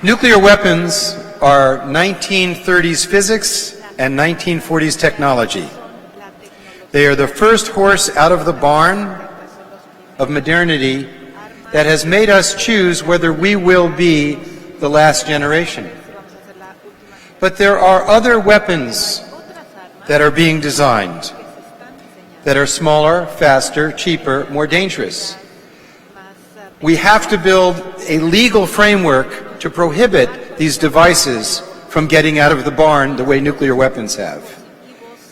Nuclear weapons are 1930s physics and 1940s technology. They are the first horse out of the barn of modernity that has made us choose whether we will be the last generation. But there are other weapons that are being designed that are smaller, faster, cheaper, more dangerous. We have to build a legal framework to prohibit these devices from getting out of the barn the way nuclear weapons have.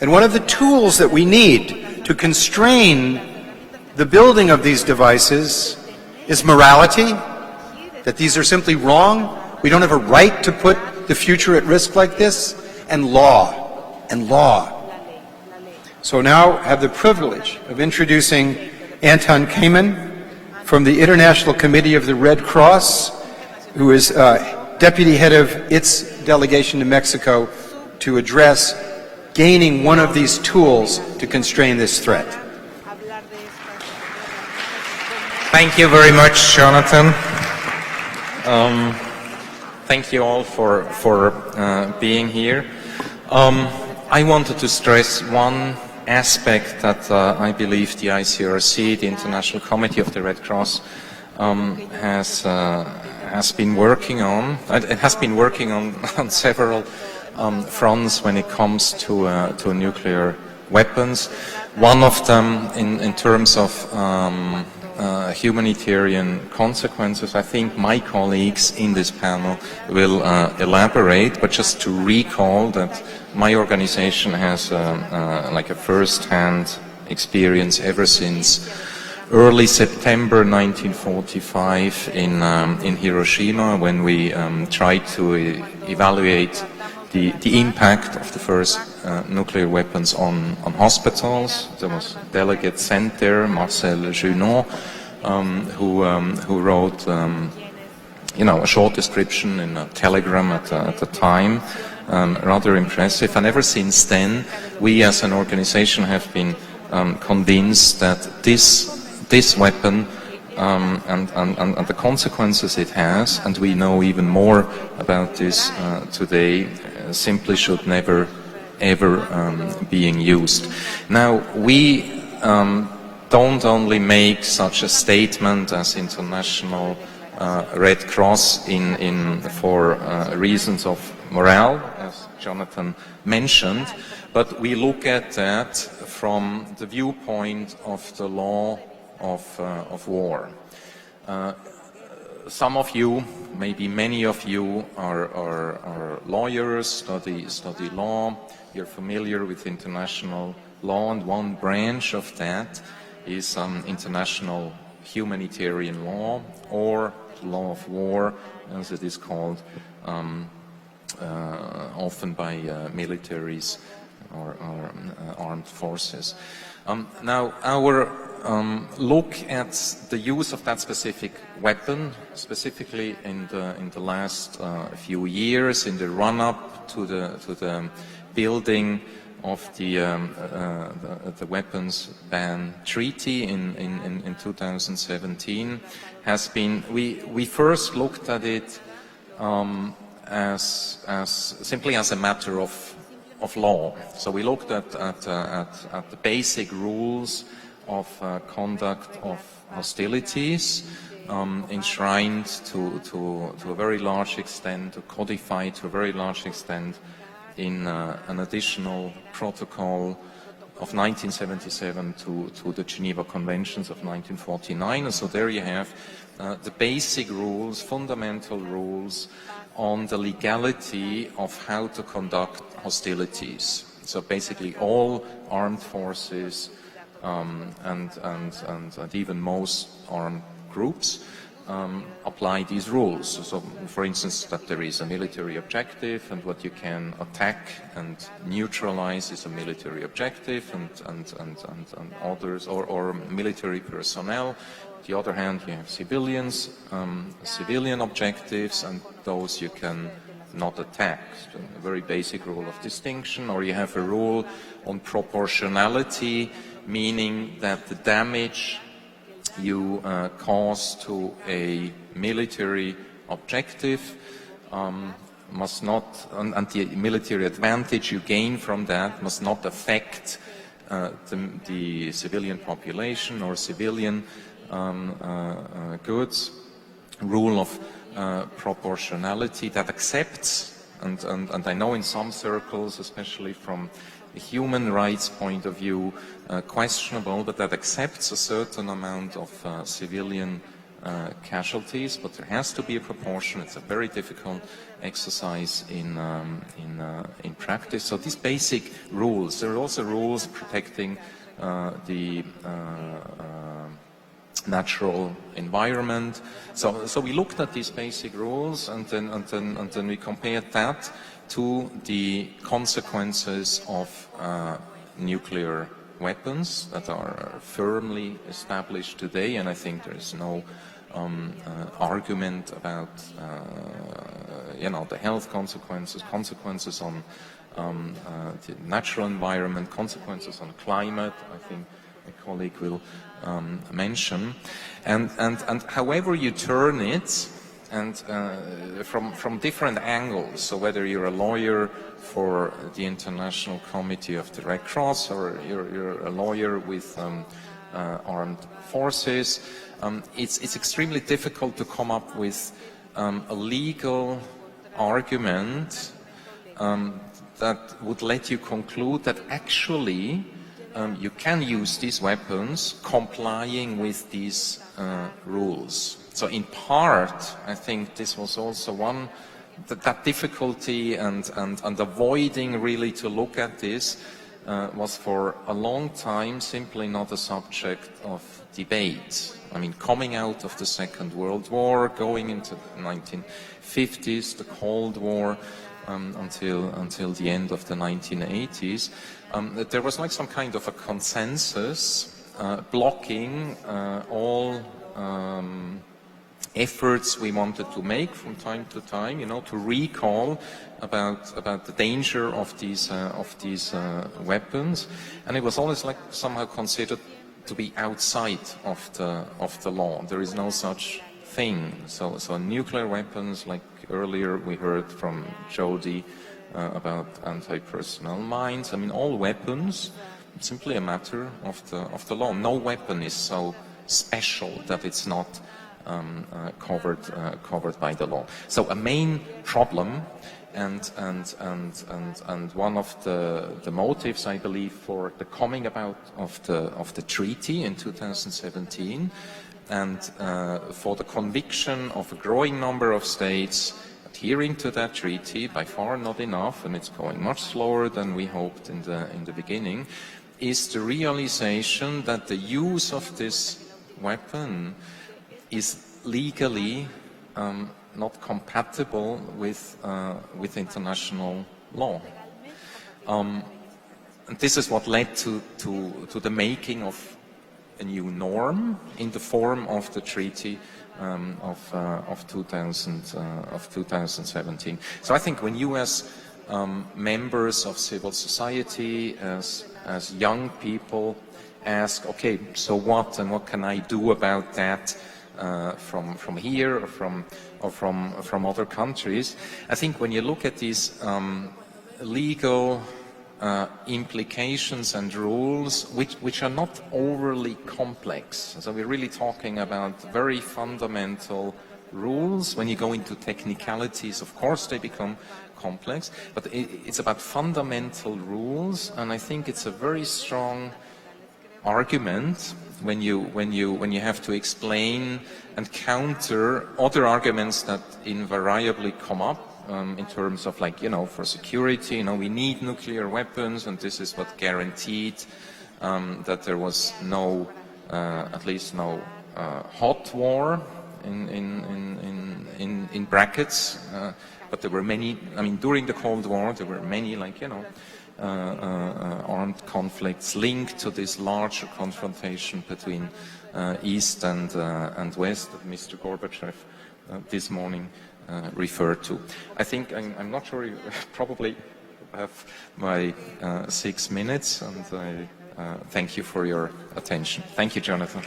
And one of the tools that we need to constrain the building of these devices is morality, that these are simply wrong. We don't have a right to put the future at risk like this, and law. So now I have the privilege of introducing Anton Kamen from the International Committee of the Red Cross, who is deputy head of its delegation to Mexico, to address gaining one of these tools to constrain this threat. Thank you very much, Jonathan. Thank you all for being here. I wanted to stress one aspect that I believe the ICRC, the International Committee of the Red Cross, has been working on. It has been working on several fronts when it comes to nuclear weapons. One of them in terms of humanitarian consequences. I think my colleagues in this panel will elaborate, but just to recall that my organization has like a first-hand experience ever since early September 1945 in Hiroshima, when we tried to evaluate the impact of the first nuclear weapons on hospitals. There was a delegate sent there, Marcel Junot, who wrote a short description in a telegram at the time. Rather impressive. And ever since then, we as an organization have been convinced that this weapon and the consequences it has, and we know even more about this today, simply should never ever being used. Now, we don't only make such a statement as International Red Cross for reasons of morale, as Jonathan mentioned, but we look at that from the viewpoint of the law of war. Some of you, maybe many of you, are lawyers, study law. You're familiar with international law, and one branch of that is international humanitarian law, or law of war, as it is called often by militaries or armed forces. Now, our look at the use of that specific weapon, specifically in the last few years, in the run-up to the building of the weapons ban treaty in 2017, has been, we first looked at it as simply as a matter of law. So we looked at the basic rules of conduct of hostilities, enshrined to a very large extent, codified to a very large extent in an additional protocol of 1977 to the Geneva Conventions of 1949. And so there you have the basic rules, fundamental rules on the legality of how to conduct hostilities. So basically all armed forces and even most armed groups apply these rules. So for instance, that there is a military objective, and what you can attack and neutralize is a military objective and others, or military personnel. On the other hand, you have civilians, civilian objectives, and those you can not attack. So a very basic rule of distinction. Or you have a rule on proportionality, meaning that the damage you cause to a military objective must not, and the military advantage you gain from that must not affect the civilian population or civilian goods. Rule of proportionality that accepts, and I know in some circles, especially from a human rights point of view, questionable, but that accepts a certain amount of civilian casualties, but there has to be a proportion. It's a very difficult exercise in practice. So these basic rules, there are also rules protecting the natural environment. So we looked at these basic rules, and then we compared that to the consequences of nuclear weapons that are firmly established today, and I think there is no argument about the health consequences on the natural environment, consequences on climate. I think my colleague will mention, and however you turn it, and from different angles. So whether you're a lawyer for the International Committee of the Red Cross, or you're a lawyer with armed forces, it's extremely difficult to come up with a legal argument that would let you conclude that actually you can use these weapons complying with these rules. So in part, I think this was also one, that difficulty and avoiding really to look at this was for a long time simply not a subject of debate. I mean, coming out of the Second World War, going into the 1950s, the Cold War, until the end of the 1980s, there was like some kind of a consensus blocking all efforts we wanted to make from time to time, to recall about the danger of these weapons, and it was always like somehow considered to be outside of the law. There is no such thing. So nuclear weapons, like earlier we heard from Jody about anti-personnel mines. I mean, all weapons, it's simply a matter of the law. No weapon is so special that it's not covered by the law. So a main problem and one of the motives, I believe, for the coming about of the treaty in 2017, and for the conviction of a growing number of states adhering to that treaty, by far not enough, and it's going much slower than we hoped in the beginning, is the realization that the use of this weapon is legally not compatible with international law. And this is what led to the making of a new norm in the form of the treaty of 2017. So I think when you as members of civil society, as young people, ask, okay, so what, and what can I do about that from here or from other countries? I think when you look at these legal implications and rules, which are not overly complex. So we're really talking about very fundamental rules. When you go into technicalities, of course, they become complex, but it's about fundamental rules, and I think it's a very strong argument when you have to explain and counter other arguments that invariably come up. In terms of, like, for security, we need nuclear weapons, and this is what guaranteed that there was no, at least no hot war in brackets. But there were many. I mean, during the Cold War, there were many, armed conflicts linked to this larger confrontation between East and West that Mr. Gorbachev this morning referred to. I think, I'm not sure, you probably have my 6 minutes, and I thank you for your attention. Thank you, Jonathan.